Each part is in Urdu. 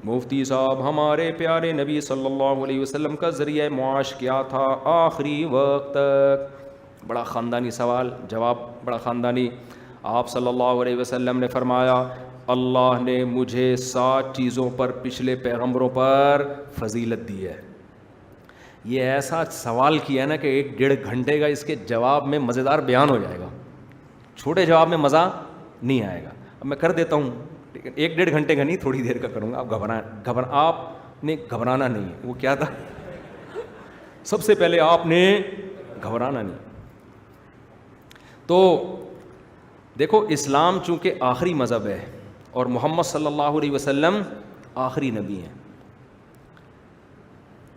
مفتی صاحب ہمارے پیارے نبی صلی اللہ علیہ وسلم کا ذریعہ معاش کیا تھا آخری وقت تک؟ بڑا خاندانی سوال، جواب بڑا خاندانی. آپ صلی اللہ علیہ وسلم نے فرمایا اللہ نے مجھے 7 چیزوں پر پچھلے پیغمبروں پر فضیلت دی ہے. یہ ایسا سوال کیا نا کہ 1.5 گھنٹے کا اس کے جواب میں مزیدار بیان ہو جائے گا. چھوٹے جواب میں مزہ نہیں آئے گا. اب میں کر دیتا ہوں، 1.5 گھنٹے کا نہیں، تھوڑی دیر کا کروں گا. آپ نے گھبرانا نہیں ہے. وہ کیا تھا؟ سب سے پہلے آپ نے گھبرانا نہیں. تو دیکھو اسلام چونکہ آخری مذہب ہے اور محمد صلی اللہ علیہ وسلم آخری نبی ہیں،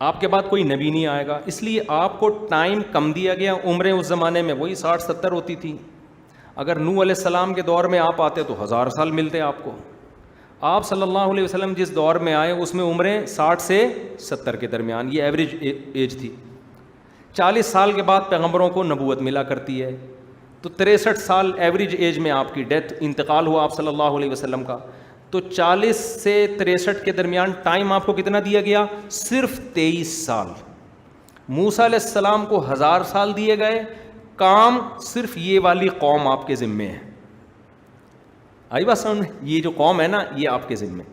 آپ کے بعد کوئی نبی نہیں آئے گا، اس لیے آپ کو ٹائم کم دیا گیا. عمریں اس زمانے میں وہی 60-70 ہوتی تھی. اگر نوح علیہ السلام کے دور میں آپ آتے تو 1000 سال ملتے آپ کو. آپ صلی اللہ علیہ وسلم جس دور میں آئے اس میں عمریں 60 سے 70 کے درمیان، یہ ایوریج ایج تھی. 40 سال کے بعد پیغمبروں کو نبوت ملا کرتی ہے، تو 63 سال ایوریج ایج میں آپ کی ڈیتھ، انتقال ہوا آپ صلی اللہ علیہ وسلم کا. تو 40 سے 63 کے درمیان ٹائم آپ کو کتنا دیا گیا؟ صرف 23 سال. موسیٰ علیہ السلام کو 1000 سال دیے گئے. کام صرف یہ والی قوم آپ کے ذمے ہے. آئی بات سمجھ میں؟ یہ جو قوم ہے نا یہ آپ کے ذمے.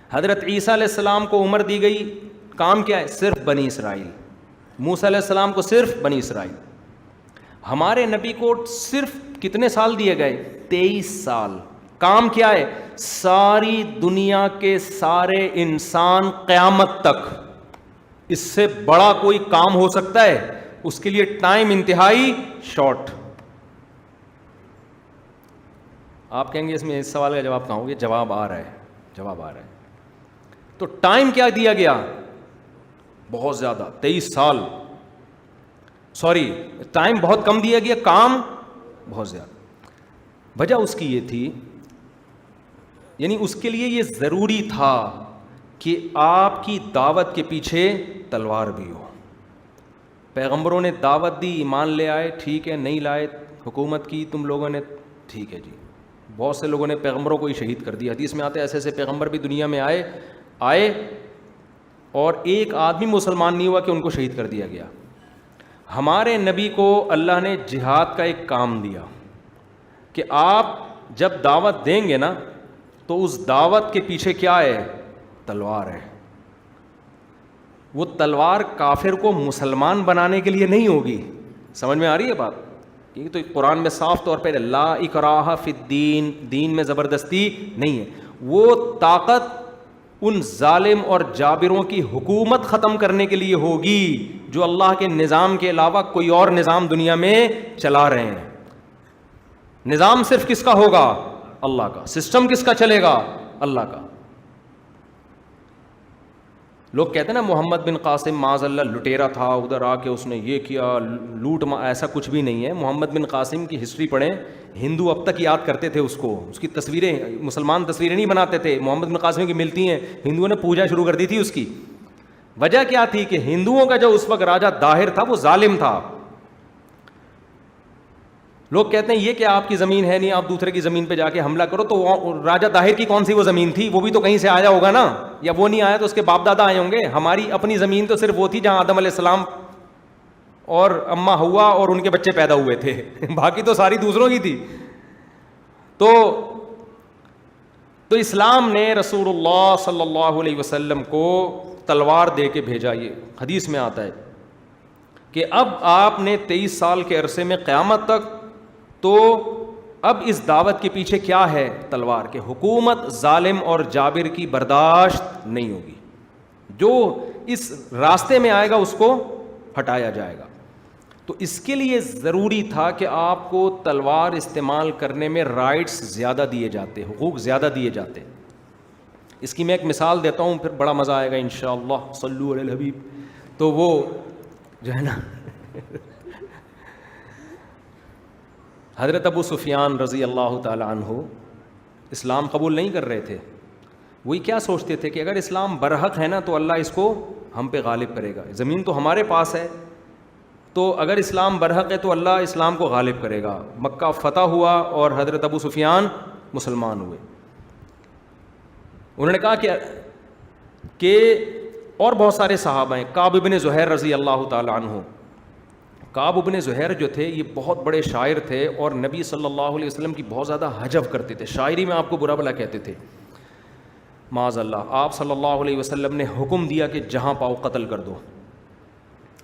حضرت عیسیٰ علیہ السلام کو عمر دی گئی، کام کیا ہے؟ صرف بنی اسرائیل. موسیٰ علیہ السلام کو صرف بنی اسرائیل. ہمارے نبی کو صرف کتنے سال دیے گئے؟ 23 سال. کام کیا ہے؟ ساری دنیا کے سارے انسان قیامت تک. اس سے بڑا کوئی کام ہو سکتا ہے؟ اس کے لیے ٹائم انتہائی شارٹ. آپ کہیں گے اس میں اس سوال کا جواب کہاں ہوگا؟ جواب آ رہا ہے، جواب آ رہا ہے. تو ٹائم کیا دیا گیا؟ بہت زیادہ، 23 سال. سوری، ٹائم بہت کم دیا گیا، کام بہت زیادہ. وجہ اس کی یہ تھی، یعنی اس کے لیے یہ ضروری تھا کہ آپ کی دعوت کے پیچھے تلوار بھی ہو. پیغمبروں نے دعوت دی، ایمان لے آئے، ٹھیک ہے. نہیں لائے، حکومت کی تم لوگوں نے، ٹھیک ہے جی. بہت سے لوگوں نے پیغمبروں کو ہی شہید کر دیا. حدیث میں آتے ایسے ایسے پیغمبر بھی دنیا میں آئے اور ایک آدمی مسلمان نہیں ہوا کہ ان کو شہید کر دیا گیا. ہمارے نبی کو اللہ نے جہاد کا ایک کام دیا کہ آپ جب دعوت دیں گے نا تو اس دعوت کے پیچھے کیا ہے؟ تلوار ہے. وہ تلوار کافر کو مسلمان بنانے کے لیے نہیں ہوگی. سمجھ میں آ رہی ہے بات؟ کیونکہ تو قرآن میں صاف طور پہ لا اکراہ فی الدین، دین میں زبردستی نہیں ہے. وہ طاقت ان ظالم اور جابروں کی حکومت ختم کرنے کے لیے ہوگی جو اللہ کے نظام کے علاوہ کوئی اور نظام دنیا میں چلا رہے ہیں. نظام صرف کس کا ہوگا؟ اللہ کا. سسٹم کس کا چلے گا؟ اللہ کا. لوگ کہتے ہیں نا محمد بن قاسم معاذ اللہ لٹیرا تھا، ادھر آ کے اس نے یہ کیا، لوٹ. ایسا کچھ بھی نہیں ہے. محمد بن قاسم کی ہسٹری پڑھیں. ہندو اب تک یاد کرتے تھے اس کو، اس کی تصویریں. مسلمان تصویریں نہیں بناتے تھے، محمد بن قاسم کی ملتی ہیں. ہندوؤں نے پوجا شروع کر دی تھی اس کی. وجہ کیا تھی کہ ہندوؤں کا جو اس وقت راجہ داہر تھا وہ ظالم تھا. لوگ کہتے ہیں یہ کہ آپ کی زمین ہے نہیں، آپ دوسرے کی زمین پہ جا کے حملہ کرو. تو راجہ داہر کی کون سی وہ زمین تھی؟ وہ بھی تو کہیں سے آیا ہوگا نا. یا وہ نہیں آیا تو اس کے باپ دادا آئے ہوں گے. ہماری اپنی زمین تو صرف وہ تھی جہاں آدم علیہ السلام اور اماں ہوا اور ان کے بچے پیدا ہوئے تھے. باقی تو ساری دوسروں کی تھی. تو اسلام نے رسول اللہ صلی اللہ علیہ وسلم کو تلوار دے کے بھیجا. یہ حدیث میں آتا ہے کہ اب آپ نے 23 سال کے عرصے میں قیامت تک، تو اب اس دعوت کے پیچھے کیا ہے؟ تلوار. کے حکومت ظالم اور جابر کی برداشت نہیں ہوگی. جو اس راستے میں آئے گا اس کو ہٹایا جائے گا. تو اس کے لیے ضروری تھا کہ آپ کو تلوار استعمال کرنے میں رائٹس زیادہ دیے جاتے، حقوق زیادہ دیے جاتے. اس کی میں ایک مثال دیتا ہوں، پھر بڑا مزہ آئے گا انشاءاللہ. صلو علی الحبیب. تو وہ جو ہے نا حضرت ابو سفیان رضی اللہ تعالی عنہ اسلام قبول نہیں کر رہے تھے. وہی کیا سوچتے تھے کہ اگر اسلام برحق ہے نا تو اللہ اس کو ہم پہ غالب کرے گا. زمین تو ہمارے پاس ہے، تو اگر اسلام برحق ہے تو اللہ اسلام کو غالب کرے گا. مکہ فتح ہوا اور حضرت ابو سفیان مسلمان ہوئے. انہوں نے کہا کہ کہ اور بہت سارے صحابہ ہیں. کعب ابن زہیر رضی اللہ تعالیٰ عنہ. کعب ابن زہیر جو تھے یہ بہت بڑے شاعر تھے اور نبی صلی اللہ علیہ وسلم کی بہت زیادہ حجو کرتے تھے. شاعری میں آپ کو برا بھلا کہتے تھے. معاذ اللہ. آپ صلی اللہ علیہ وسلم نے حکم دیا کہ جہاں پاؤ قتل کر دو,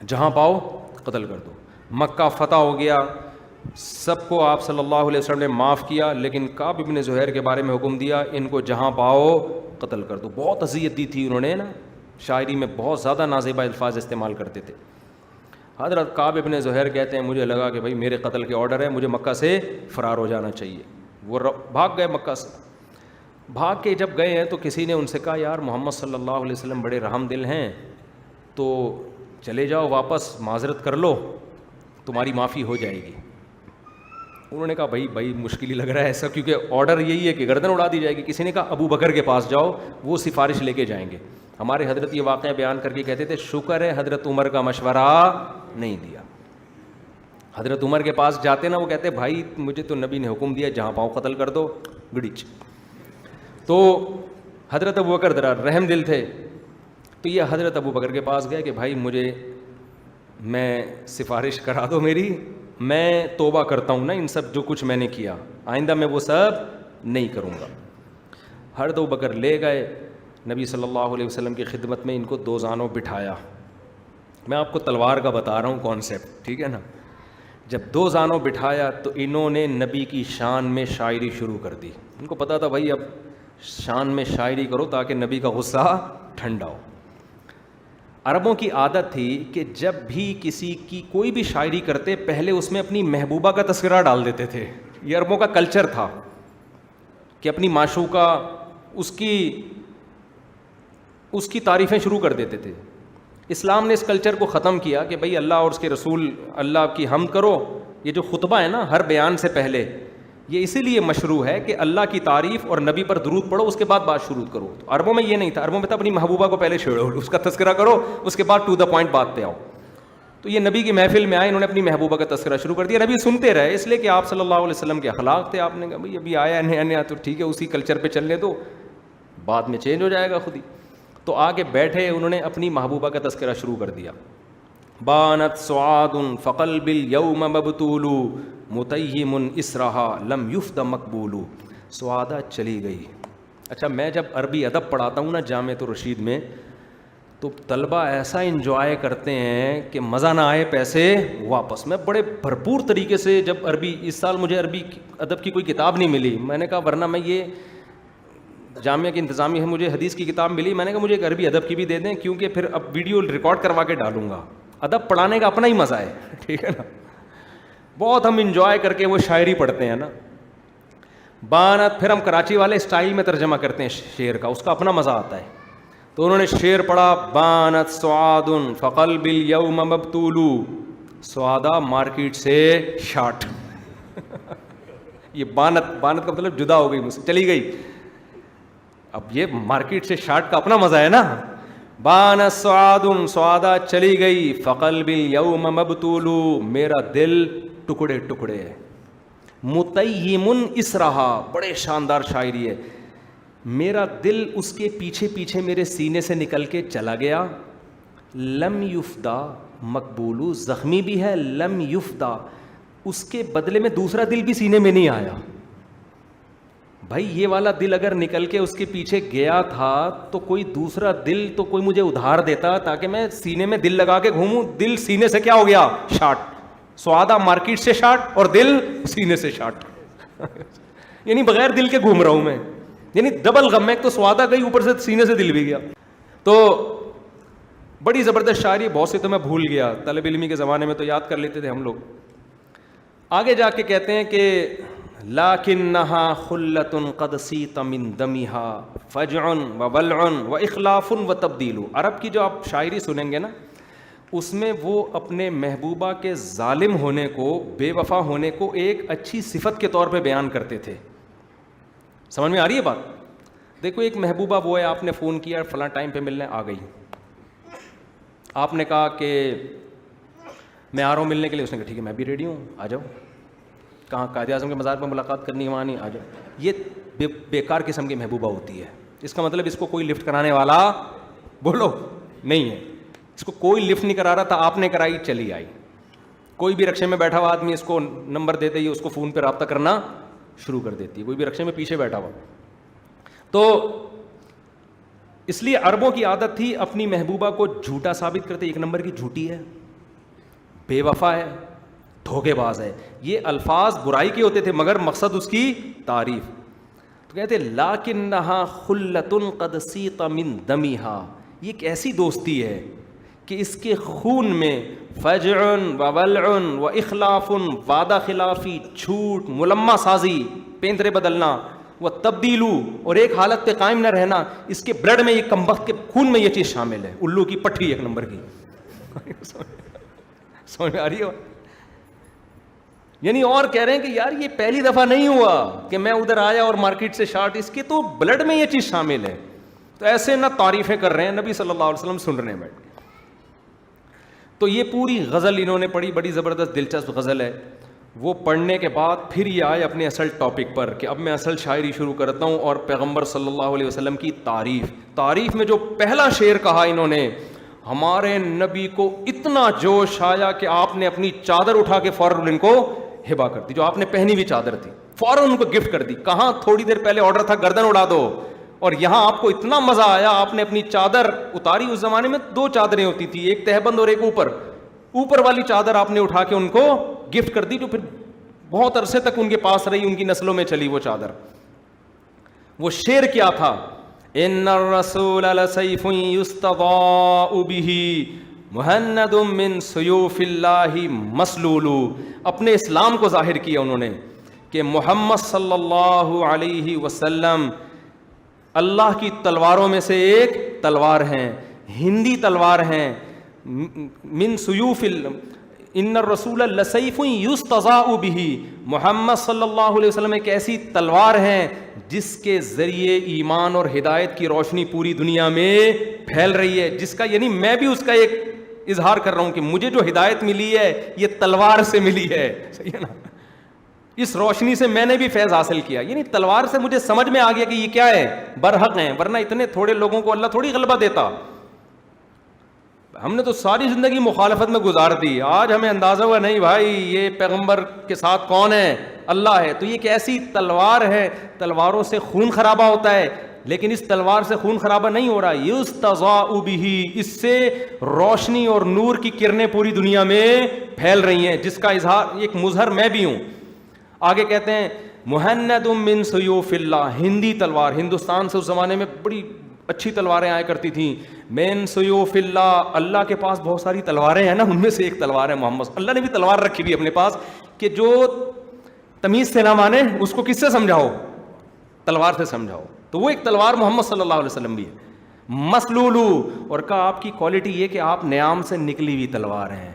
جہاں پاؤ قتل کر دو. مکہ فتح ہو گیا, سب کو آپ صلی اللہ علیہ وسلم نے معاف کیا, لیکن کعب ابن زہیر کے بارے میں حکم دیا ان کو جہاں پاؤ قتل کر دو. بہت اذیت دی تھی انہوں نے نا, شاعری میں بہت زیادہ نازیبہ الفاظ استعمال کرتے تھے. حضرت کعب ابن زہیر کہتے ہیں مجھے لگا کہ بھائی میرے قتل کے آرڈر ہے, مجھے مکہ سے فرار ہو جانا چاہیے. وہ بھاگ گئے مکہ سے. بھاگ کے جب گئے ہیں تو کسی نے ان سے کہا یار محمد صلی اللہ علیہ وسلم بڑے رحم دل ہیں, تو چلے جاؤ واپس معذرت کر لو, تمہاری معافی ہو جائے گی. انہوں نے کہا بھائی مشکل ہی لگ رہا ہے ایسا, کیونکہ آرڈر یہی ہے کہ گردن اڑا دی جائے گی. کسی نے کہا ابو بکر کے پاس جاؤ, وہ سفارش لے کے جائیں گے. ہمارے حضرت یہ واقعہ بیان کر کے کہتے تھے شکر ہے حضرت عمر کا مشورہ نہیں دیا. حضرت عمر کے پاس جاتے نا, وہ کہتے بھائی مجھے تو نبی نے حکم دیا جہاں پاؤں قتل کر دو گڑیچ. تو حضرت ابو بکر ذرا رحم دل تھے, تو یہ حضرت ابو بکر کے پاس گئے کہ بھائی مجھے میں سفارش کرا دو میری, میں توبہ کرتا ہوں نا ان سب جو کچھ میں نے کیا, آئندہ میں وہ سب نہیں کروں گا. حضرت ابو بکر لے گئے نبی صلی اللہ علیہ وسلم کی خدمت میں, ان کو دو زانوں بٹھایا. میں آپ کو تلوار کا بتا رہا ہوں کانسیپٹ, ٹھیک ہے نا. جب دو زانوں بٹھایا تو انہوں نے نبی کی شان میں شاعری شروع کر دی. ان کو پتا تھا بھائی اب شان میں شاعری کرو تاکہ نبی کا غصہ ٹھنڈا ہو. عربوں کی عادت تھی کہ جب بھی کسی کی کوئی بھی شاعری کرتے پہلے اس میں اپنی محبوبہ کا تذکرہ ڈال دیتے تھے. یہ عربوں کا کلچر تھا کہ اپنی معشوقہ اس کی تعریفیں شروع کر دیتے تھے. اسلام نے اس کلچر کو ختم کیا کہ بھئی اللہ اور اس کے رسول اللہ کی حمد کرو. یہ جو خطبہ ہے نا ہر بیان سے پہلے, یہ اسی لیے مشروع ہے کہ اللہ کی تعریف اور نبی پر درود پڑھو, اس کے بعد بات شروع کرو. تو عربوں میں یہ نہیں تھا, عربوں میں تھا اپنی محبوبہ کو پہلے چھیڑو, اس کا تذکرہ کرو, اس کے بعد ٹو دا پوائنٹ بات پہ آؤ. تو یہ نبی کی محفل میں آئے, انہوں نے اپنی محبوبہ کا تذکرہ شروع کر دیا. نبی سنتے رہے, اس لیے کہ آپ صلی اللہ علیہ وسلم کے اخلاق تھے. آپ نے کہا بھئی ابھی آیا نیا نیا تو ٹھیک ہے اسی کلچر پہ چلنے دو, بعد میں چینج ہو جائے گا خود ہی. تو آگے بیٹھے انہوں نے اپنی محبوبہ کا تذکرہ شروع کر دیا. بانت سعاد فقلب اليوم مبتول متیم اسرہا لم یفد مقبول. سعادہ چلی گئی. اچھا میں جب عربی ادب پڑھاتا ہوں نا جامعۃ الرشید میں, تو طلبہ ایسا انجوائے کرتے ہیں کہ مزہ نہ آئے پیسے واپس. میں بڑے بھرپور طریقے سے جب عربی, اس سال مجھے عربی ادب کی کوئی کتاب نہیں ملی, میں نے کہا ورنہ میں یہ جامعہ کی انتظامیہ ہے, مجھے حدیث کی کتاب ملی, میں نے کہا مجھے ایک عربی ادب کی بھی دے دیں کیونکہ پھر اب ویڈیو ریکارڈ کروا کے ڈالوں گا. ادب پڑھانے کا اپنا ہی مزہ ہے, ٹھیک ہے نا. بہت ہم انجوائے کر کے وہ شاعری پڑھتے ہیں نا. بانت, پھر ہم کراچی والے اسٹائل میں ترجمہ کرتے ہیں شعر کا, اس کا اپنا مزہ آتا ہے. تو انہوں نے شعر پڑھا بانت سعاد فقلب اليوم مبتول. سعادہ مارکیٹ سے شارٹ. یہ بانت کا مطلب جدا ہو گئی مجھ سے, چلی گئی. اب یہ مارکیٹ سے شارٹ کا اپنا مزہ ہے نا. بانت سعاد, سعادہ چلی گئی. فقلب اليوم مبتول, میرا دل ٹکڑے ٹکڑے ہے. متیم اسرہا, بڑے شاندار شاعری ہے. میرا دل اس کے پیچھے پیچھے میرے سینے سے نکل کے چلا گیا. لم یفدا مقبول, زخمی بھی ہے. لم یفدا, اس کے بدلے میں دوسرا دل بھی سینے میں نہیں آیا. بھائی یہ والا دل اگر نکل کے اس کے پیچھے گیا تھا تو کوئی دوسرا دل تو کوئی مجھے ادھار دیتا تاکہ میں سینے میں دل لگا کے گھوموں. دل سینے سے کیا ہو گیا, شارٹ. سعادہ مارکیٹ سے شارٹ اور دل سینے سے شارٹ. یعنی بغیر دل کے گھوم رہا ہوں میں, یعنی ڈبل غم ہے. ایک تو سعادہ گئی, اوپر سے سینے سے دل بھی گیا. تو بڑی زبردست شاعری, بہت سی تو میں بھول گیا, طالب علمی کے زمانے میں تو یاد کر لیتے تھے ہم لوگ. آگے جا کے کہتے ہیں کہ لکنھا خلۃ قد سیت من دمھا فجع وولع واخلاف وتبدیل. عرب کی جو آپ شاعری سنیں گے نا, اس میں وہ اپنے محبوبہ کے ظالم ہونے کو, بے وفا ہونے کو ایک اچھی صفت کے طور پہ بیان کرتے تھے. سمجھ میں آ رہی ہے بات؟ دیکھو ایک محبوبہ وہ ہے, آپ نے فون کیا فلاں ٹائم پہ ملنے, آ گئی. آپ نے کہا کہ میں آ رہا ہوں ملنے کے لیے, اس نے کہا ٹھیک ہے میں بھی ریڈی ہوں, آ جاؤ. کہاں قائد اعظم کے مزار پہ ملاقات کرنی ہے, وہاں نہیں, آ جاؤ. یہ بیکار قسم کی محبوبہ ہوتی ہے. اس کا مطلب اس کو کوئی لفٹ کرانے والا بولو نہیں ہے. اس کو کوئی لفٹ نہیں کرا رہا تھا, آپ نے کرائی, چلی آئی. کوئی بھی رکشے میں بیٹھا ہوا آدمی اس کو نمبر دیتے ہی اس کو فون پہ رابطہ کرنا شروع کر دیتی ہے, کوئی بھی رکشے میں پیچھے بیٹھا ہوا. تو اس لیے عربوں کی عادت تھی اپنی محبوبہ کو جھوٹا ثابت کرتے, ایک نمبر کی جھوٹی ہے, بے وفا ہے, دھوکے باز ہے. یہ الفاظ برائی کے ہوتے تھے مگر مقصد اس کی تعریف. تو کہتے لاکنھا خلۃ قد سیق من دمھا, یہ ایک ایسی دوستی ہے کہ اس کے خون میں فجع و ولع و اخلاف, وعدہ خلافی, جھوٹ, ملمہ سازی, پیندرے بدلنا, وہ تبدیلو, اور ایک حالت پہ قائم نہ رہنا, اس کے بلڈ میں, یہ کمبخت کے خون میں یہ چیز شامل ہے. الو کی پٹھی ایک نمبر کی. سمجھ میں آ رہی ہو؟ یعنی اور کہہ رہے ہیں کہ یار یہ پہلی دفعہ نہیں ہوا کہ میں ادھر آیا اور مارکیٹ سے شارٹ, اس کے تو بلڈ میں یہ چیز شامل ہے. تو ایسے نہ تعریفیں کر رہے ہیں, نبی صلی اللہ علیہ وسلم سن رہے ہیں بیٹھ. تو یہ پوری غزل انہوں نے پڑھی, بڑی زبردست دلچسپ غزل ہے. وہ پڑھنے کے بعد پھر یہ آئے اپنے اصل ٹاپک پر کہ اب میں اصل شاعری شروع کرتا ہوں, اور پیغمبر صلی اللہ علیہ وسلم کی تعریف میں جو پہلا شعر کہا انہوں نے, ہمارے نبی کو اتنا جوش آیا کہ آپ نے اپنی چادر اٹھا کے فوراً ان کو ہبا کر دی, جو آپ نے پہنی ہوئی چادر تھی فوراً ان کو گفٹ کر دی. کہاں تھوڑی دیر پہلے آرڈر تھا گردن اڑا دو, اور یہاں آپ کو اتنا مزہ آیا آپ نے اپنی چادر اتاری. اس زمانے میں 2 چادریں ہوتی تھی, ایک تہبند اور ایک اوپر والی چادر آپ نے اٹھا کے ان کو گفٹ کر دی, جو پھر بہت عرصے تک ان کے پاس رہی, ان کی نسلوں میں چلی وہ چادر. وہ شعر کیا تھا, ان الرسول لسیف یستضاء بہ مہند من سیوف اللہ مسلول. اپنے اسلام کو ظاہر کیا انہوں نے کہ محمد صلی اللہ علیہ وسلم اللہ کی تلواروں میں سے ایک تلوار ہیں, ہندی تلوار ہیں. من سیوف ان الرسول لسیف یستضاء بہ, محمد صلی اللہ علیہ وسلم ایک ایسی تلوار ہیں جس کے ذریعے ایمان اور ہدایت کی روشنی پوری دنیا میں پھیل رہی ہے. جس کا یعنی میں بھی اس کا ایک اظہار کر رہا ہوں کہ مجھے جو ہدایت ملی ہے یہ تلوار سے ملی ہے, صحیح ہے نا, اس روشنی سے میں نے بھی فیض حاصل کیا. یعنی تلوار سے مجھے سمجھ میں آ گیا کہ یہ کیا ہے, برحق ہیں, ورنہ اتنے تھوڑے لوگوں کو اللہ تھوڑی غلبہ دیتا. ہم نے تو ساری زندگی مخالفت میں گزار دی, آج ہمیں اندازہ ہوا نہیں بھائی یہ پیغمبر کے ساتھ کون ہے, اللہ ہے. تو یہ ایک ایسی تلوار ہے, تلواروں سے خون خرابہ ہوتا ہے, لیکن اس تلوار سے خون خرابہ نہیں ہو رہا, یستضاء بہ, اس سے روشنی اور نور کی کرنیں پوری دنیا میں پھیل رہی ہیں, جس کا اظہار ایک مظہر میں بھی ہوں. آگے کہتے ہیں مہند من سیوف اللہ, ہندی تلوار, ہندوستان سے اس زمانے میں بڑی اچھی تلواریں آیا کرتی تھیں. من سیوف اللہ, اللہ کے پاس بہت ساری تلواریں ہیں نا, ان میں سے ایک تلوار ہے محمد. اللہ نے بھی تلوار رکھی ہوئی اپنے پاس کہ جو تمیز سے نہ مانے اس کو کس سے سمجھاؤ, تلوار سے سمجھاؤ. تو وہ ایک تلوار محمد صلی اللہ علیہ وسلم بھی ہے. مسلولو, اور کہا آپ کی کوالٹی یہ کہ آپ نیام سے نکلی ہوئی تلوار ہیں.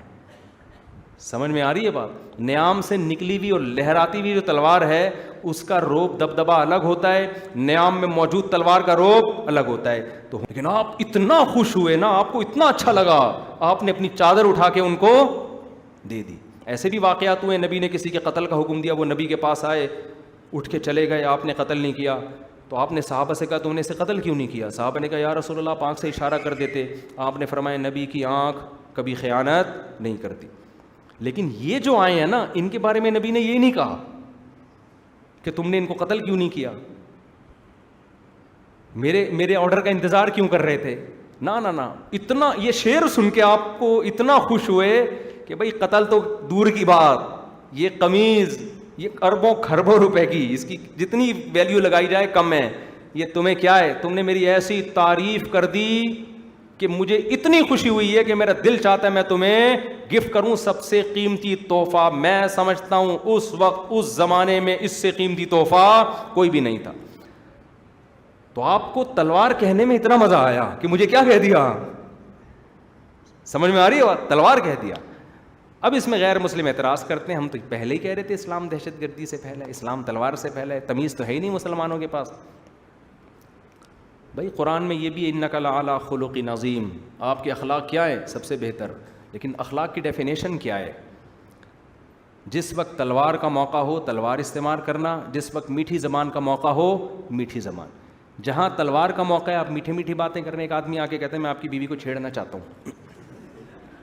سمجھ میں آ رہی ہے بات؟ نیام سے نکلی ہوئی اور لہراتی ہوئی جو تلوار ہے اس کا روب دبدبا الگ ہوتا ہے, نیام میں موجود تلوار کا روب الگ ہوتا ہے. تو لیکن آپ اتنا خوش ہوئے نا, آپ کو اتنا اچھا لگا, آپ نے اپنی چادر اٹھا کے ان کو دے دی. ایسے بھی واقعات ہوئے, نبی نے کسی کے قتل کا حکم دیا, وہ نبی کے پاس آئے, اٹھ کے چلے گئے, آپ نے قتل نہیں کیا. تو آپ نے صحابہ سے کہا تم نے اسے قتل کیوں نہیں کیا؟ صحابہ نے کہا یا رسول اللہ آپ آنکھ سے اشارہ کر دیتے. آپ نے فرمایا نبی کی آنکھ کبھی خیانت نہیں کرتی. لیکن یہ جو آئے ہیں نا, ان کے بارے میں نبی نے یہ نہیں کہا کہ تم نے ان کو قتل کیوں نہیں کیا, میرے آرڈر کا انتظار کیوں کر رہے تھے. نا نا نا, اتنا یہ شعر سن کے آپ کو اتنا خوش ہوئے کہ بھائی قتل تو دور کی بات, یہ قمیض یہ اربوں کھربوں روپے کی, اس کی جتنی ویلیو لگائی جائے کم ہے. یہ تمہیں کیا ہے, تم نے میری ایسی تعریف کر دی کہ مجھے اتنی خوشی ہوئی ہے کہ میرا دل چاہتا ہے میں تمہیں گفٹ کروں سب سے قیمتی تحفہ. میں سمجھتا ہوں اس وقت اس زمانے میں اس سے قیمتی تحفہ کوئی بھی نہیں تھا. تو آپ کو تلوار کہنے میں اتنا مزہ آیا کہ مجھے کیا کہہ دیا, سمجھ میں آ رہی ہے, تلوار کہہ دیا. اب اس میں غیر مسلم اعتراض کرتے ہیں, ہم تو پہلے ہی کہہ رہے تھے اسلام دہشت گردی سے پھیلا ہے, اسلام تلوار سے پھیلا ہے, تمیز تو ہے ہی نہیں مسلمانوں کے پاس. بھائی قرآن میں یہ بھی انک لعلی خلق عظیم, آپ کے اخلاق کیا ہے سب سے بہتر. لیکن اخلاق کی ڈیفینیشن کیا ہے؟ جس وقت تلوار کا موقع ہو تلوار استعمال کرنا, جس وقت میٹھی زبان کا موقع ہو میٹھی زبان. جہاں تلوار کا موقع ہے آپ میٹھے میٹھی باتیں کرنے. ایک آدمی آ کے کہتے ہیں میں آپ کی بیوی کو چھیڑنا چاہتا ہوں.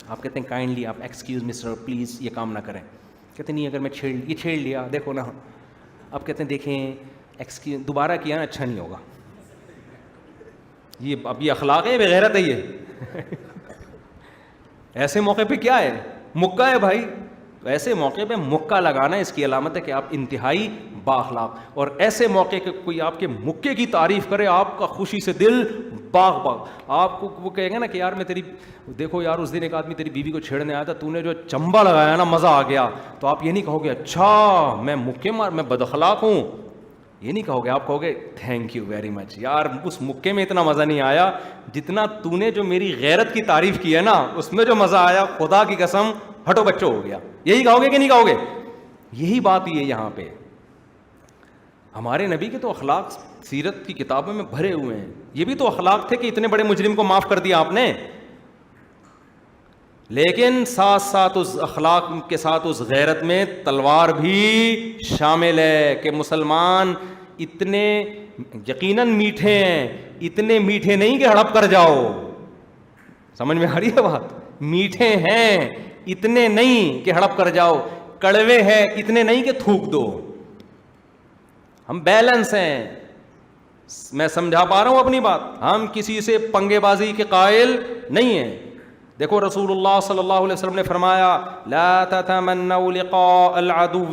آپ کہتے ہیں کائنڈلی آپ ایکسکیوز می سر پلیز یہ کام نہ کریں. کہتے نہیں اگر میں چھیڑ لیا دیکھو نا. آپ کہتے ہیں دیکھیں ایکسکیوز دوبارہ کیا نا اچھا نہیں ہوگا. اب یہ اخلاق ہے بغیرت ہے یہ. ایسے موقع پہ کیا ہے مکہ ہے بھائی. ایسے موقع پہ مکہ لگانا اس کی علامت ہے کہ آپ انتہائی بااخلاق. اور ایسے موقع کہ کوئی آپ کے مکے کی تعریف کرے آپ کا خوشی سے دل باغ باغ. آپ کو وہ کہے گا نا کہ یار میں تیری دیکھو یار اس دن ایک آدمی تیری بیوی کو چھیڑنے آیا تھا, تو نے جو چمبا لگایا نا مزہ آ گیا. تو آپ یہ نہیں کہو گے اچھا میں مکے میں بد اخلاق ہوں, یہ نہیں کہو گے. آپ کہو گے تھینک یو ویری مچ یار اس مکے میں اتنا مزہ نہیں آیا جتنا تو نے جو میری غیرت کی تعریف کی ہے نا اس میں جو مزہ آیا خدا کی قسم ہٹو بچو ہو گیا. یہی کہو گے کہ نہیں کہو گے؟ یہی بات یہ یہاں پہ ہمارے نبی کے تو اخلاق سیرت کی کتابوں میں بھرے ہوئے ہیں. یہ بھی تو اخلاق تھے کہ اتنے بڑے مجرم کو معاف کر دیا آپ نے. لیکن ساتھ ساتھ اس اخلاق کے ساتھ اس غیرت میں تلوار بھی شامل ہے کہ مسلمان اتنے یقیناً میٹھے ہیں, اتنے میٹھے نہیں کہ ہڑپ کر جاؤ. سمجھ میں آ رہی ہے بات؟ میٹھے ہیں اتنے نہیں کہ ہڑپ کر جاؤ, کڑوے ہیں اتنے نہیں کہ تھوک دو. ہم بیلنس ہیں. میں سمجھا پا رہا ہوں اپنی بات. ہم کسی سے پنگے بازی کے قائل نہیں ہیں. دیکھو رسول اللہ صلی اللہ علیہ وسلم نے فرمایا لا تتمنوا لقاء العدو,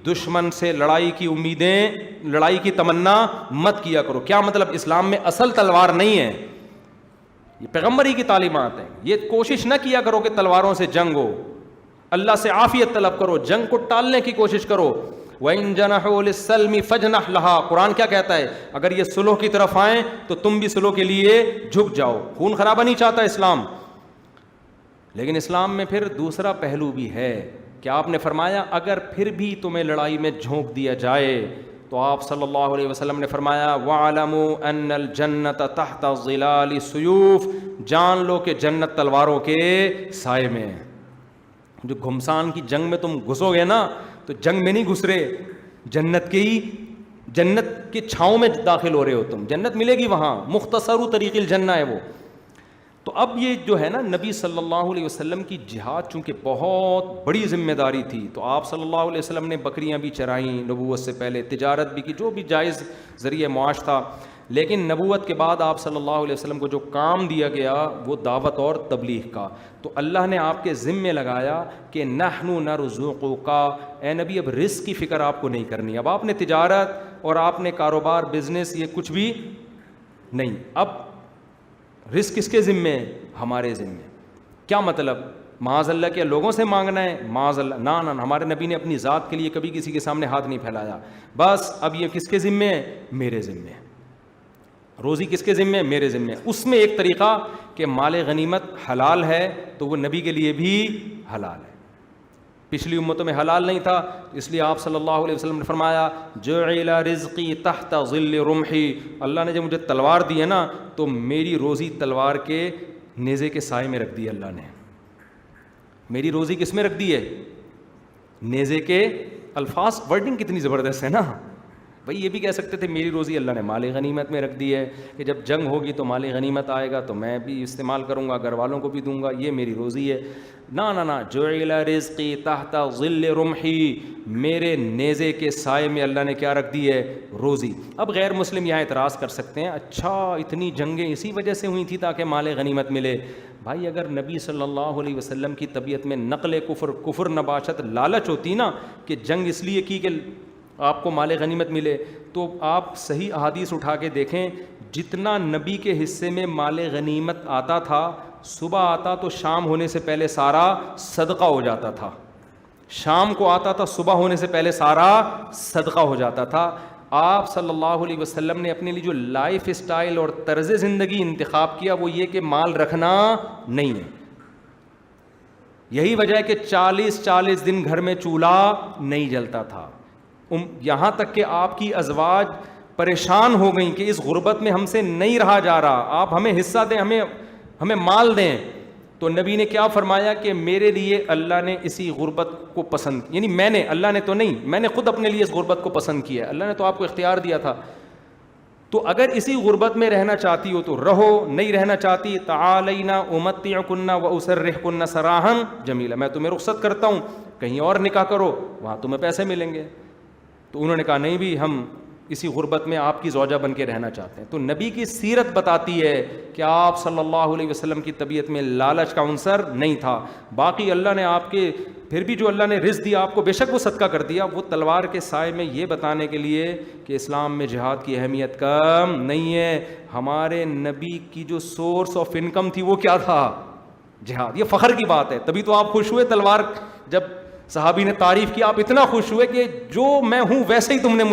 دشمن سے لڑائی کی امیدیں لڑائی کی تمنا مت کیا کرو. کیا مطلب؟ اسلام میں اصل تلوار نہیں ہے, یہ پیغمبری کی تعلیمات ہیں. یہ کوشش نہ کیا کرو کہ تلواروں سے جنگ ہو. اللہ سے عافیت طلب کرو, جنگ کو ٹالنے کی کوشش کرو. وَإِن جَنَحُوا لِلسَّلْمِ فَاجْنَحْ لَهَا, قرآن کیا کہتا ہے؟ اگر یہ صلح کی طرف آئیں تو تم بھی صلح کے لیے جھک جاؤ. خون خرابہ نہیں چاہتا اسلام. لیکن اسلام میں پھر دوسرا پہلو بھی ہے کہ آپ نے فرمایا اگر پھر بھی تمہیں لڑائی میں جھونک دیا جائے تو آپ صلی اللہ علیہ وسلم نے فرمایا وَاعْلَمُوا أَنَّ الْجَنَّةَ تَحْتَ ظِلَالِ السُّيُوفِ, جان لو کہ جنت تلواروں کے سائے میں ہے. جو گھمسان کی جنگ میں تم گھسو گے نا تو جنگ میں نہیں گھس رہے, جنت کے چھاؤں میں داخل ہو رہے ہو تم. جنت ملے گی وہاں, مختصر طریق الجنہ ہے وہ. تو اب یہ جو ہے نا نبی صلی اللہ علیہ وسلم کی جہاد چونکہ بہت بڑی ذمہ داری تھی, تو آپ صلی اللہ علیہ وسلم نے بکریاں بھی چرائیں نبوت سے پہلے, تجارت بھی کی, جو بھی جائز ذریعہ معاش تھا. لیکن نبوت کے بعد آپ صلی اللہ علیہ وسلم کو جو کام دیا گیا وہ دعوت اور تبلیغ کا. تو اللہ نے آپ کے ذمے لگایا کہ نحن نرزقک, اے نبی اب رزق کی فکر آپ کو نہیں کرنی. اب آپ نے تجارت اور آپ نے کاروبار بزنس یہ کچھ بھی نہیں, اب رزق کس کے ذمے ہے؟ ہمارے ذمے. کیا مطلب؟ معاذ اللہ کیا لوگوں سے مانگنا ہے؟ معاذ اللہ نہ, ہمارے نبی نے اپنی ذات کے لیے کبھی کسی کے سامنے ہاتھ نہیں پھیلایا. بس اب یہ کس کے ذمے ہے؟ میرے ذمے. روزی کس کے ذمے؟ میرے ذمے. اس میں ایک طریقہ کہ مال غنیمت حلال ہے تو وہ نبی کے لیے بھی حلال ہے. پچھلی امتوں میں حلال نہیں تھا, اس لیے آپ صلی اللہ علیہ وسلم نے فرمایا جعل رزقی تحت ظل رمحی, اللہ نے جب مجھے تلوار دی ہے نا تو میری روزی تلوار کے نیزے کے سائے میں رکھ دی. اللہ نے میری روزی کس میں رکھ دی ہے؟ نیزے کے. الفاظ ورڈنگ کتنی زبردست ہے نا بھائی. یہ بھی کہہ سکتے تھے میری روزی اللہ نے مال غنیمت میں رکھ دی ہے کہ جب جنگ ہوگی تو مال غنیمت آئے گا تو میں بھی استعمال کروں گا, گھر والوں کو بھی دوں گا, یہ میری روزی ہے. نہ جعل رزقی تحت ظل رمحی, میرے نیزے کے سائے میں اللہ نے کیا رکھ دی ہے؟ روزی. اب غیر مسلم یہاں اعتراض کر سکتے ہیں اچھا اتنی جنگیں اسی وجہ سے ہوئی تھی تاکہ مال غنیمت ملے. بھائی اگر نبی صلی اللہ علیہ وسلم کی طبیعت میں نقل کفر نباشت لالچ ہوتی نا کہ جنگ اس لیے کی کہ آپ کو مال غنیمت ملے, تو آپ صحیح احادیث اٹھا کے دیکھیں جتنا نبی کے حصے میں مال غنیمت آتا تھا صبح آتا تو شام ہونے سے پہلے سارا صدقہ ہو جاتا تھا. شام کو آتا تھا صبح ہونے سے پہلے سارا صدقہ ہو جاتا تھا. آپ صلی اللہ علیہ وسلم نے اپنے لیے جو لائف اسٹائل اور طرز زندگی انتخاب کیا وہ یہ کہ مال رکھنا نہیں ہے. یہی وجہ ہے کہ 40 دن گھر میں چولہا نہیں جلتا تھا. یہاں تک کہ آپ کی ازواج پریشان ہو گئیں کہ اس غربت میں ہم سے نہیں رہا جا رہا, آپ ہمیں حصہ دیں, ہمیں مال دیں. تو نبی نے کیا فرمایا کہ میرے لیے اللہ نے اسی غربت کو پسند, یعنی اللہ نے تو نہیں, میں نے خود اپنے لیے اس غربت کو پسند کیا ہے. اللہ نے تو آپ کو اختیار دیا تھا. تو اگر اسی غربت میں رہنا چاہتی ہو تو رہو، نہیں رہنا چاہتی تعالینا امتعکن واسرحکن سراحا جمیلا، میں تمہیں رخصت کرتا ہوں، کہیں اور نکاح کرو، وہاں تمہیں پیسے ملیں گے. تو انہوں نے کہا نہیں بھی ہم اسی غربت میں آپ کی زوجہ بن کے رہنا چاہتے ہیں. تو نبی کی سیرت بتاتی ہے کہ آپ صلی اللہ علیہ وسلم کی طبیعت میں لالچ کا عنصر نہیں تھا. باقی اللہ نے آپ کے پھر بھی جو اللہ نے رزق دیا آپ کو، بے شک وہ صدقہ کر دیا، وہ تلوار کے سائے میں یہ بتانے کے لیے کہ اسلام میں جہاد کی اہمیت کم نہیں ہے. ہمارے نبی کی جو سورس آف انکم تھی وہ کیا تھا؟ جہاد. یہ فخر کی بات ہے. تبھی تو آپ خوش ہوئے تلوار جب صحابی نے تعریف کی، آپ اتنا خوش ہوئے کہ جو میں ہوں ویسے ہی تم نے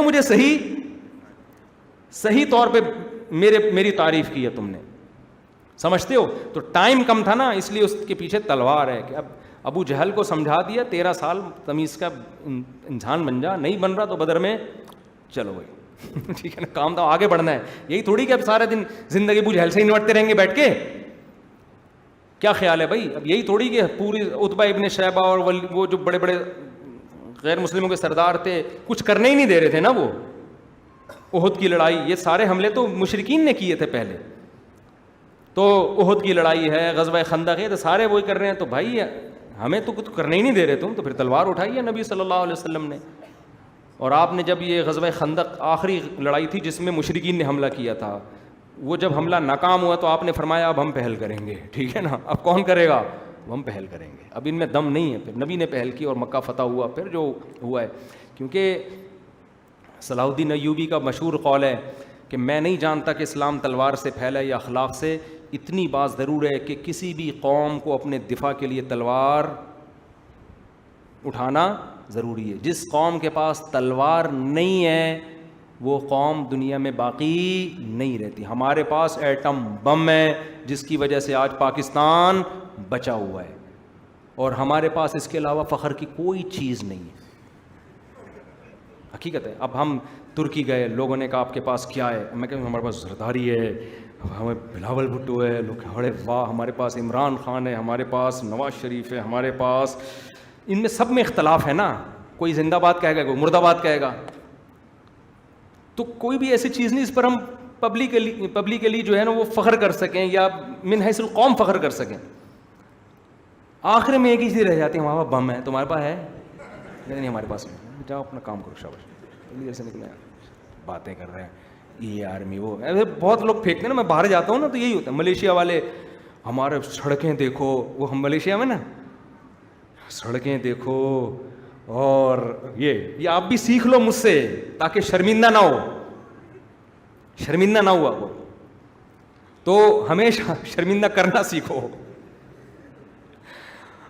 مجھے صحیح طور پہ میری تعریف کی ہے تم نے. سمجھتے ہو؟ تو ٹائم کم تھا نا، اس لیے اس کے پیچھے تلوار ہے کہ اب ابو جہل کو سمجھا دیا 13 سال تمیز کا انسان بن جا، نہیں بن رہا تو بدر میں چلو بھائی ٹھیک ہے نا، کام تو آگے بڑھنا ہے. یہی تھوڑی کہ اب سارے دن زندگی ابو جہل سے ہی نمٹتے رہیں گے بیٹھ کے. کیا خیال ہے بھائی؟ اب یہی تھوڑی کہ پوری عتبہ ابن شیبہ اور وہ جو بڑے بڑے غیر مسلموں کے سردار تھے کچھ کرنے ہی نہیں دے رہے تھے نا. وہ احد کی لڑائی، یہ سارے حملے تو مشرکین نے کیے تھے پہلے. تو احد کی لڑائی ہے، غزوہ خندق ہے، تو سارے وہی کر رہے ہیں. تو بھائی ہمیں تو کچھ کرنے ہی نہیں دے رہے تم، تو پھر تلوار اٹھائی ہے نبی صلی اللہ علیہ وسلم نے. اور آپ نے جب یہ غزوہ خندق آخری لڑائی تھی جس میں مشرکین نے حملہ کیا تھا، وہ جب حملہ ناکام ہوا تو آپ نے فرمایا اب ہم پہل کریں گے. ٹھیک ہے نا، اب کون کرے گا؟ ہم پہل کریں گے. اب ان میں دم نہیں ہے. پھر نبی نے پہل کی اور مکہ فتح ہوا. پھر جو ہوا ہے، کیونکہ صلاح الدین ایوبی کا مشہور قول ہے کہ میں نہیں جانتا کہ اسلام تلوار سے پھیلا یا اخلاق سے. اتنی بات ضرور ہے کہ کسی بھی قوم کو اپنے دفاع کے لیے تلوار اٹھانا ضروری ہے. جس قوم کے پاس تلوار نہیں ہے وہ قوم دنیا میں باقی نہیں رہتی. ہمارے پاس ایٹم بم ہے جس کی وجہ سے آج پاکستان بچا ہوا ہے، اور ہمارے پاس اس کے علاوہ فخر کی کوئی چیز نہیں ہے. حقیقت ہے. اب ہم ترکی گئے، لوگوں نے کہا آپ کے پاس کیا ہے؟ میں کہوں ہمارے پاس زرداری ہے، ہمیں بلاول بھٹو ہے. لوگ بڑے واہ، ہمارے پاس عمران خان ہے، ہمارے پاس نواز شریف ہے، ہمارے پاس. ان میں سب میں اختلاف ہے نا. کوئی زندہ باد کہے گا، کوئی مردہ باد کہے گا. تو کوئی بھی ایسی چیز نہیں اس پر ہم پبلکلی جو ہے نا وہ فخر کر سکیں یا من حیث القوم فخر کر سکیں. آخر میں ایک ہی چیز رہ جاتی ہے، ہمارا بم ہے. تمہارے پاس ہے؟ نہیں ہمارے پاس نہیں. جاؤ اپنا کام کرو. شاباش. جیسے نکلے باتیں کر رہے ہیں یہ آرمی وہ. بہت لوگ پھینکتے ہیں نا، میں باہر جاتا ہوں نا تو یہی ہوتا ہے. ملیشیا والے ہمارے سڑکیں دیکھو، وہ ہم ملیشیا میں نا سڑکیں دیکھو، اور یہ آپ بھی سیکھ لو مجھ سے تاکہ شرمندہ نہ ہو. شرمندہ نہ ہوا وہ تو ہمیشہ شرمندہ کرنا سیکھو.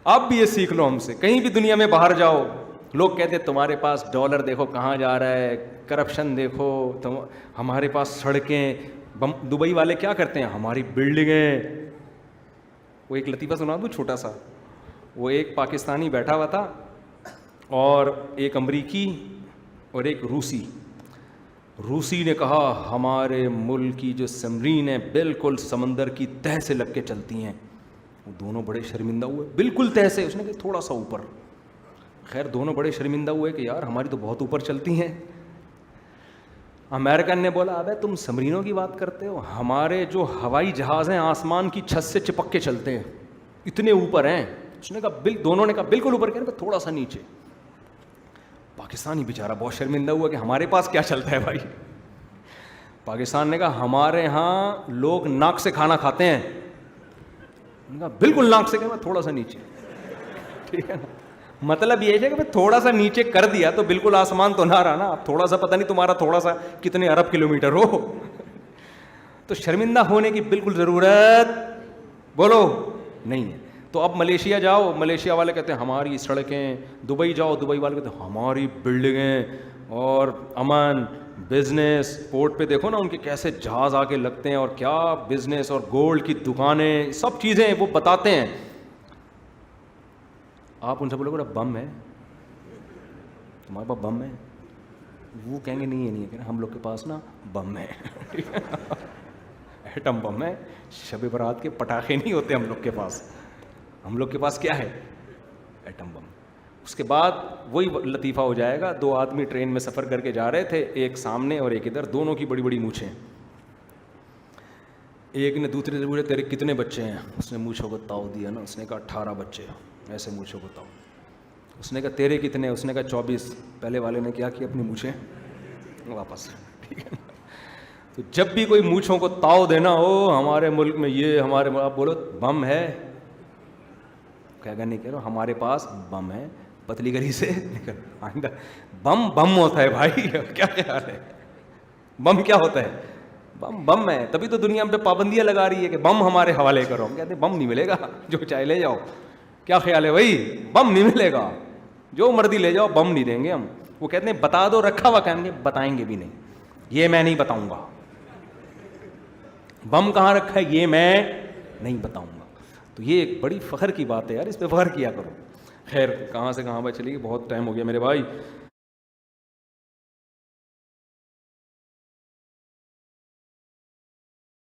آپ بھی یہ سیکھ لو ہم سے. کہیں بھی دنیا میں باہر جاؤ، لوگ کہتے ہیں تمہارے پاس ڈالر دیکھو کہاں جا رہا ہے، کرپشن دیکھو، ہمارے پاس سڑکیں. دبئی والے کیا کرتے ہیں؟ ہماری بلڈنگیں. وہ ایک لطیفہ سنا دوں چھوٹا سا. وہ ایک پاکستانی بیٹھا ہوا تھا اور ایک امریکی اور ایک روسی. روسی نے کہا ہمارے ملک کی جو سمرین ہیں بالکل سمندر کی تہہ سے لگ کے چلتی ہیں. وہ دونوں بڑے شرمندہ ہوئے. بالکل تہہ سے، اس نے کہا تھوڑا سا اوپر. خیر دونوں بڑے شرمندہ ہوئے کہ یار ہماری تو بہت اوپر چلتی ہیں. امریکن نے بولا ابے تم سمرینوں کی بات کرتے ہو، ہمارے جو ہوائی جہاز ہیں آسمان کی چھت سے چپک کے چلتے ہیں، اتنے اوپر ہیں. اس نے کہا دونوں نے کہا بالکل اوپر، کہہ رہے تھوڑا سا نیچے. پاکستانی بیچارہ بہت شرمندہ ہوا کہ ہمارے پاس کیا چلتا ہے بھائی. پاکستان نے کہا ہمارے ہاں لوگ ناک سے کھانا کھاتے ہیں. کہا بالکل ناک سے، کہ تھوڑا سا نیچے. ٹھیک ہے نا، مطلب یہ ہے کہ تھوڑا سا نیچے کر دیا تو بالکل آسمان تو نہ رہا نا. اب تھوڑا سا پتہ نہیں تمہارا تھوڑا سا کتنے ارب کلومیٹر ہو. تو شرمندہ ہونے کی بالکل ضرورت بولو نہیں ہے. تو اب ملیشیا جاؤ، ملیشیا والے کہتے ہیں ہماری سڑکیں. دبئی جاؤ، دبئی والے کہتے ہیں ہماری بلڈنگیں اور امن بزنس. پورٹ پہ دیکھو نا ان کے کیسے جہاز آ کے لگتے ہیں اور کیا بزنس اور گولڈ کی دکانیں، سب چیزیں وہ بتاتے ہیں. آپ ان سے بولو گے بم ہے، تمہارے پاس بم ہے؟ وہ کہیں گے نہیں ہے، نہیں ہے. ہم لوگ کے پاس نا بم ہے، ایٹم بم ہے. شب برات کے پٹاخے نہیں ہوتے ہم لوگ کے پاس. ہم لوگ کے پاس کیا ہے؟ Atom bomb. اس کے بعد وہی لطیفہ ہو جائے گا, 2 آدمی ٹرین میں سفر کر کے جا رہے تھے, ایک سامنے اور ایک ادھر, دونوں کی بڑی بڑی مونچھیں. ایک نے دوسرے سے پوچھا تیرے کتنے بچے ہیں؟ اس نے مونچھوں کو تاؤ دیا نا, اس نے کہا 18 بچے, ایسے مونچھوں کو تاؤ. اس نے کہا تیرے کتنے؟ اس نے کہا 24. پہلے والے نے کیا کیا, اپنی مونچھیں واپس. ٹھیک ہے, تو جب بھی کوئی مونچھوں کو تاؤ دینا ہو, ہمارے ملک میں یہ, ہمارے آپ بولو بم ہے, کہے گا نہیں, کہہ رہا ہمارے پاس بم ہے, پتلی گلی سے نکل. آئندہ بم بم ہوتا ہے بھائی, کیا خیال ہے؟ بم کیا ہوتا ہے؟ بم بم ہے. تبھی تو دنیا پہ پابندیاں لگا رہی ہے کہ بم ہمارے حوالے کرو. ہم کہتے ہیں بم نہیں ملے گا, جو چاہے لے جاؤ. کیا خیال ہے بھائی؟ بم نہیں ملے گا, جو مرضی لے جاؤ, بم نہیں دیں گے ہم. وہ کہتے ہیں بتا دو, رکھا ہوا, کہیں گے بتائیں گے بھی نہیں, یہ میں نہیں بتاؤں گا. بم کہاں رکھا ہے یہ میں نہیں بتاؤں گا. تو یہ ایک بڑی فخر کی بات ہے یار, اس پہ فخر کیا کرو. خیر کہاں سے کہاں پہ چلی گئی, بہت ٹائم ہو گیا میرے بھائی.